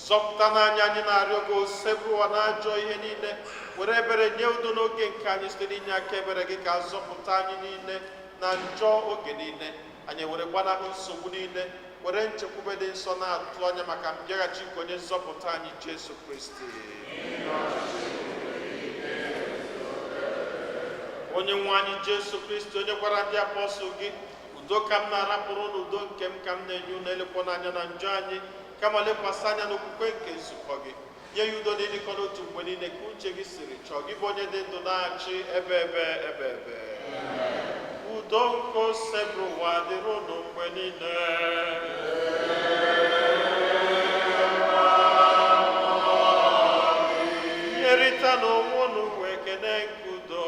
zọpụta n'anya anyị na-arịọ gị osebụ ụwa na-ajọ ihe niile, were ebere nye udo n'oge nke anyị site n'inye aka ebere gị ka zọpụta anyị niile na njọ oge niile. Anyị were gbanahụ nsogbu niile, were nchekwube dị nsọ na-atụ anya maka mbịaghachi nke onye nzọpụta anyị Jesu Kristi. Onye nwe anyị Jesu Kristi, onye gwara ndị apọstụl gị, udo ka m na-arapụrụ n'udo nke m ka m na-enye unu, elekwa n'anya na njọ anyị, kama lekwasị anya n'okwukwe nke nzukọ gị. Nye ya udo na ịdịkọ n'otu mgbe niile ka uche gị siri chọọ, gị bụ onye dị ndụ na-achị ebe ebe. Udo nke osebụ ụwa dịrị unu mgbe niile. Nyerịta n'onwe unu wee kene nke udo.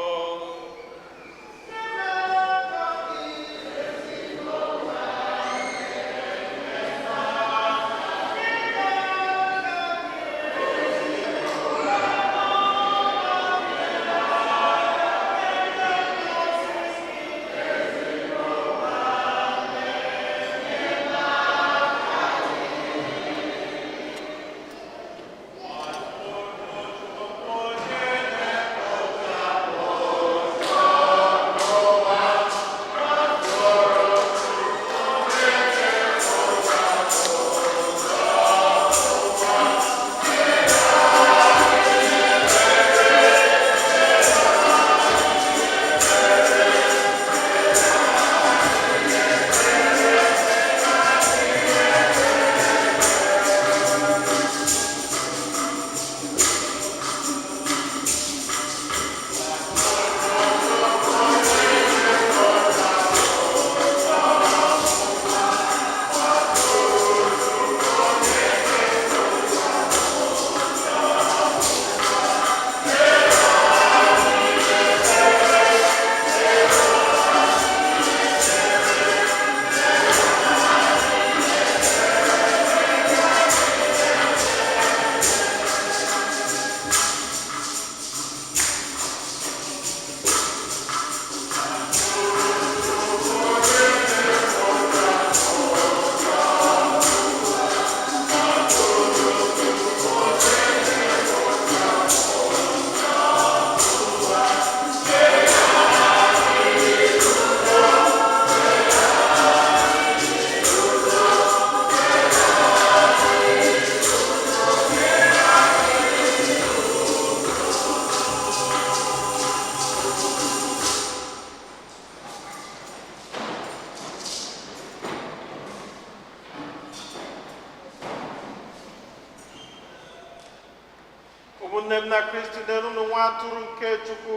ụmụnne m na Kristi, n'elu nwa atụrụ nke Chukwu,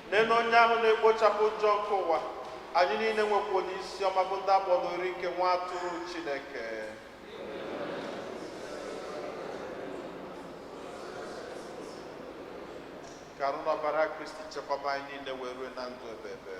n'elu onye ahụ na-egbochapụ ụjọ nke ụwa. Anyị niile nwekwa n'isi ọma bụ ndị abụọ n'ori nke nwa atụrụ Chineke. Ka arụ n'ọbara Kristi chekwaba anyị niile wee rue na ndụ ebebe.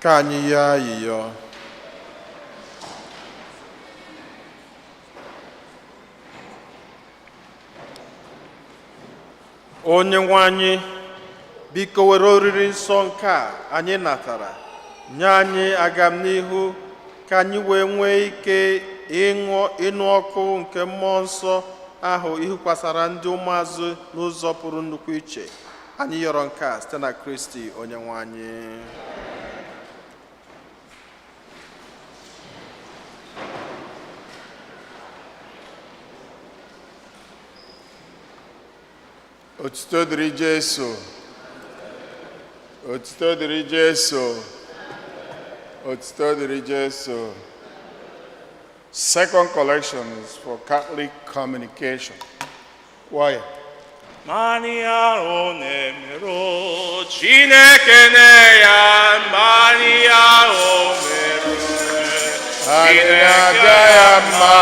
Ka anyị yọọ ayịyọ. Onye nwe anyị, biko were oriri nsọ nke a anyị natara nye anyị agamnihu ka anyị wee nwee ike ịnụ ọkụ nke mmụọ nsọ ahụ ihukwasara ndị ụmụazụ n'ụzọ pụrụ nnukwu iche. Anyị yọrọ nke a site na Kristi onye nwe anyị. Otuto dịrị Jesu. Otuto dịrị Jesu. Otuto dịrị Jesu. Second collection is for Catholic communication. Why? Mania onemero Chineke ne ya Mania omero Chineke ya ma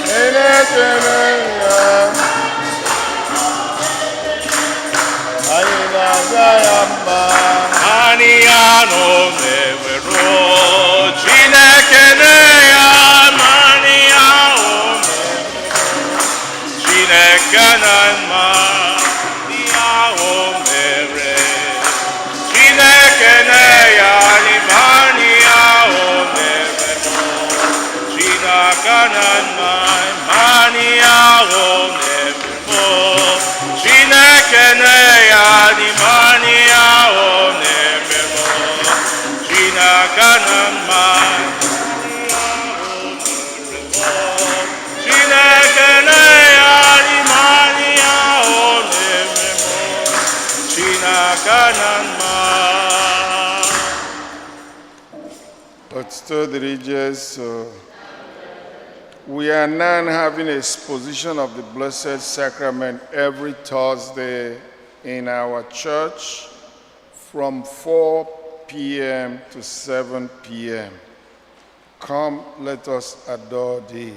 Chineke ne ya ya ma Mania onemero Chineke ne ya Mania Chineke Otuto dịrị Jesu. We are now having a exposition of the Blessed Sacrament every Thursday in our church from 4 p.m. to 7 p.m. Come, let us adore Thee.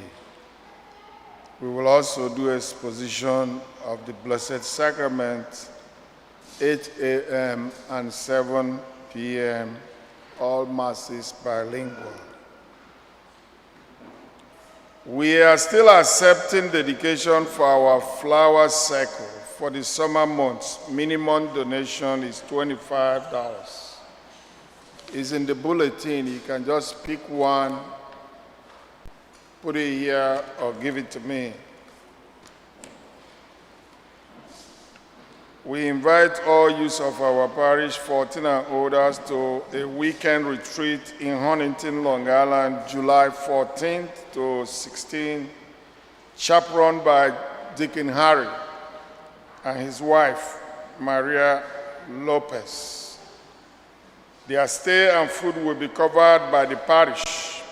We will also do exposition of the Blessed Sacrament 8 a.m. and 7 p.m. All masses bilingual. We are still accepting dedication for our flower circle for the summer months. Minimum donation is $25. It's in the bulletin. You can just pick one, put it here, or give it to me. We invite all youths of our parish, 14 and older, to a weekend retreat in Huntington, Long Island, July 14th to 16th, chaperoned by Deacon Harry and his wife, Maria Lopez. Their stay and food will be covered by the parish.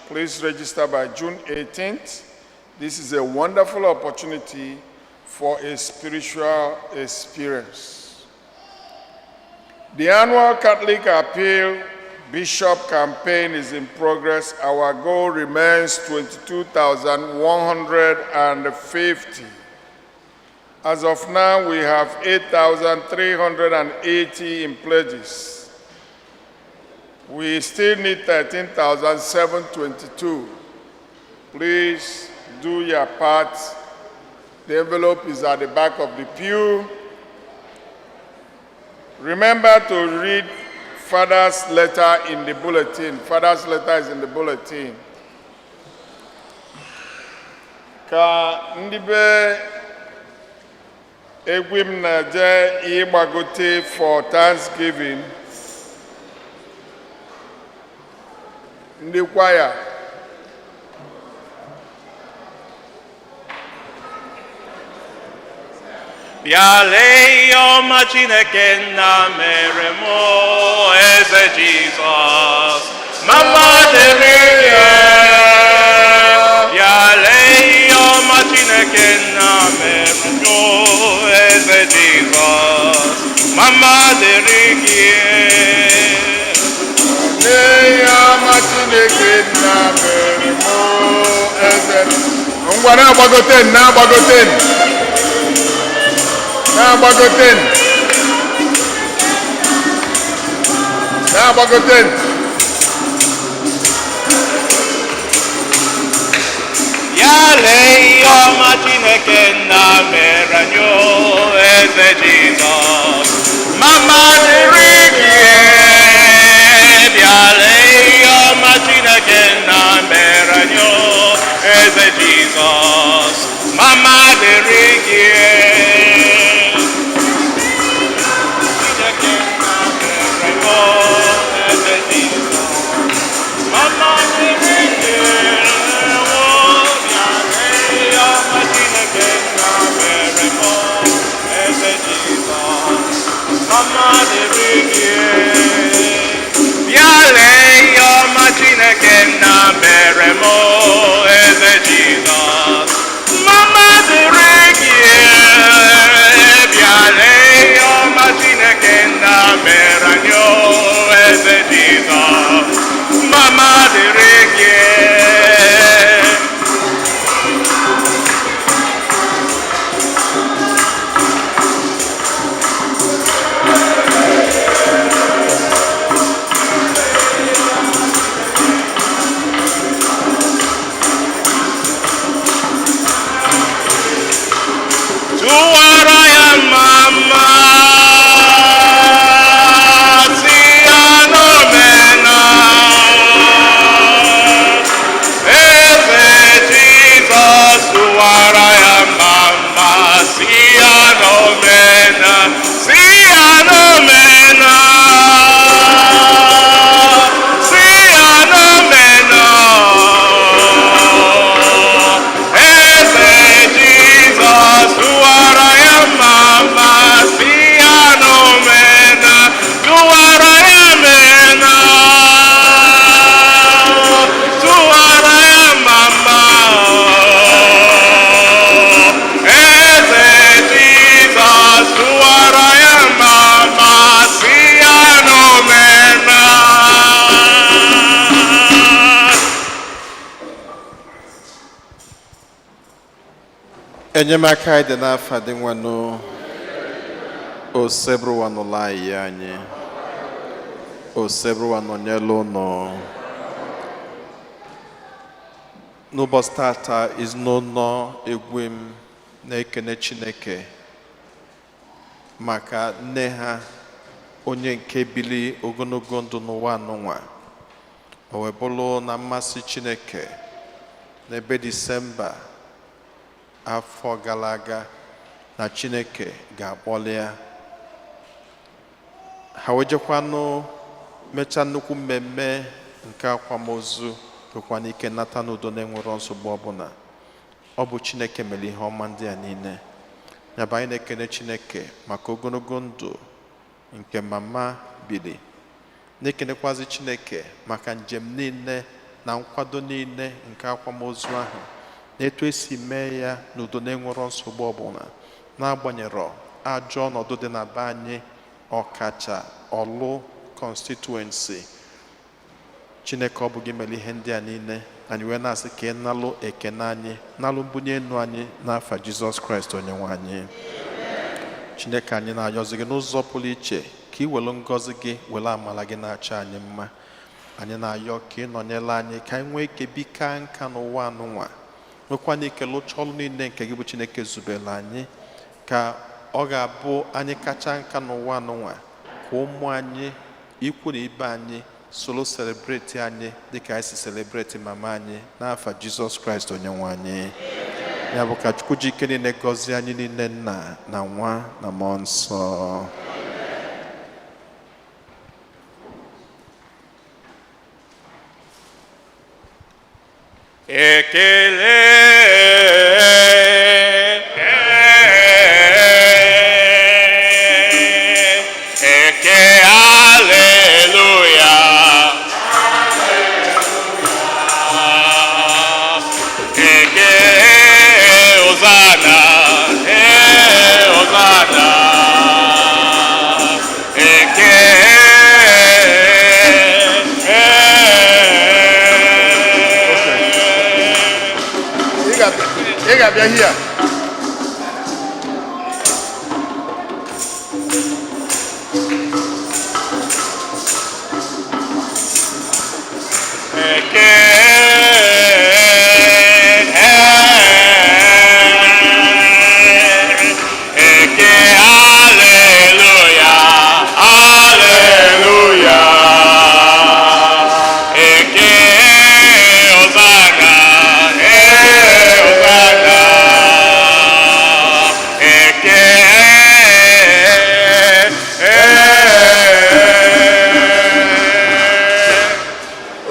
Please register by June 18th. This is a wonderful opportunity for a spiritual experience. The annual Catholic Appeal Bishop campaign is in progress. Our goal remains 22,150. As of now, we have 8,380 in pledges. We still need 13,722. Please do your part. The envelope is at the back of the pew. Remember to read Father's letter in the bulletin. Father's letter is in the bulletin. Ka ndị be egwim na je ịgbagote for Thanksgiving. Ndị kwaya. Bịa lee ọma Chineke nna mere mụ eze Jizọs mama dịrị gị. Bịa lee ọma Chineke nna mere mụ eze Jizọs mama dịrị gị. Lee ọma Chineke nna mere mụ eze. Ngwa na-agbagoten. Na-agbagote. Yale ọma Chineke nna mere anyị eze Jizọs. Mama dịrị gị. Yale ọma Chineke nna mere anyị eze Jizọs. Mama dịrị gị. Chineke nna mere anyị eze Jizọs. Mama dịrị gị. Mama dịrị gị. Bịale ọma Chineke nna mere m eze Jizọs. Mama dịrị gị. Bịale ọma Chineke nna mere anyị eze Jizọs. Mama dịrị gị. Enyemaka anyị dị n'afọ dị nwanụ osebruwa n'ụlọ anyị osebruwa nọnyelu ụnọ n'ụbọchị tata ezinụlọ egwe m na-ekene Chineke maka nne ha onye nke bili ogologo ndụ n'ụwa anụnwa o wee bụrụ na mmasị Chineke n'ebe Disemba afọ gara aga na Chineke ga-akpọli ya ha wejekwanụ mechaa nnukwu mmemme nke akwamozu bụkwa n'ike nata n'udo na-enwero nsogbu ọbụla. Ọ bụ Chineke mere ihe ọma ndị a niile. Nyaba anyị na-ekene Chineke maka ogologo ndụ nke mama bili, na-ekenekwazi Chineke maka njem niile na nkwado niile nke akwamozu ahụ, na-etu esi mee ya n'udo na-enwero nsogbu ọbụla, n'agbanyeghị ajọ ọnọdụ dị na be anyị, ọkacha ọlụ constituency. Chineke ọ bụ gị mere ihe ndị a niile, anyị wee na-asị ka ị nalụ ekene anyị, nalụ mbunye enu anyị n'afa Jizọs Kraịst onye nwe anyị. Chineke anyị na-ayọzi gị n'ụzọ pụrụ iche ka ị welu ngọzi gị were amala gị na-achọ anyị mma. Anyị na-ayọ ka ị nọnyere anyị ka anyị nwee ike bika nka n'ụwa anụnwa, nwekwana ike lụcha ọrụ niile nke gị bụ Chineke zubere anyị, ka ọ ga-abụ anyị kacha nka n'ụwa anụnwa ka ụmụ anyị, ikwu na ibe anyị solo celebrate anyị dịka anyị si celebrate mama anyị n'afa Jizọs Kraịst onye nwe anyị. Ya bụ ka Chukwu ji ike niile gọzie anyị niile, Nna na Nwa na Mmụọ Nsọ. Ekele Abia here.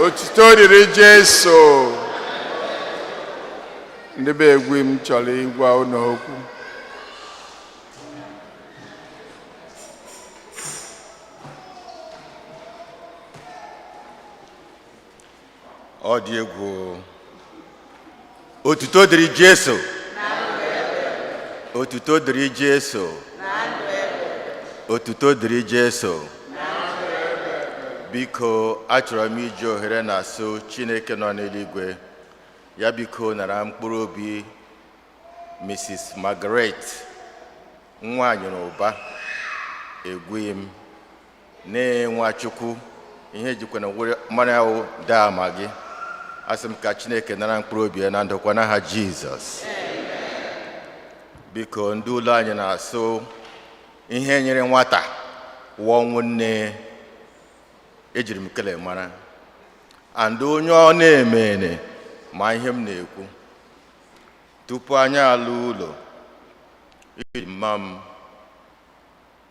Otuto dịrị Jesu. Ndị be egwu m chọrọ ịgwa unu okwu. Ọ dị egwu. Otuto dịrị Jesu. Otuto dịrị Jesu. Otuto dịrị Jesu. Biko achọrọ m iji ohere na so Chineke nọ n'eluigwe ya biko nara mkpụrụ obi Mrs. Margaret nwaanyị n'ụba egwughị m na-Nwachukwu ihe jikwa na mmanụ ahụ daa ama gị asị m ka Chineke nara mkpụrụ obi ya na ndokwa n'aha Jizọs. Biko ndị ụlọ anyị na-asụ ihe nyere nwata wụọ ọnwụ nne ejiri m kele mara and onye ọ na-emene ma ihe m na-ekwu tupu anyị alụ ụlọ iji mma m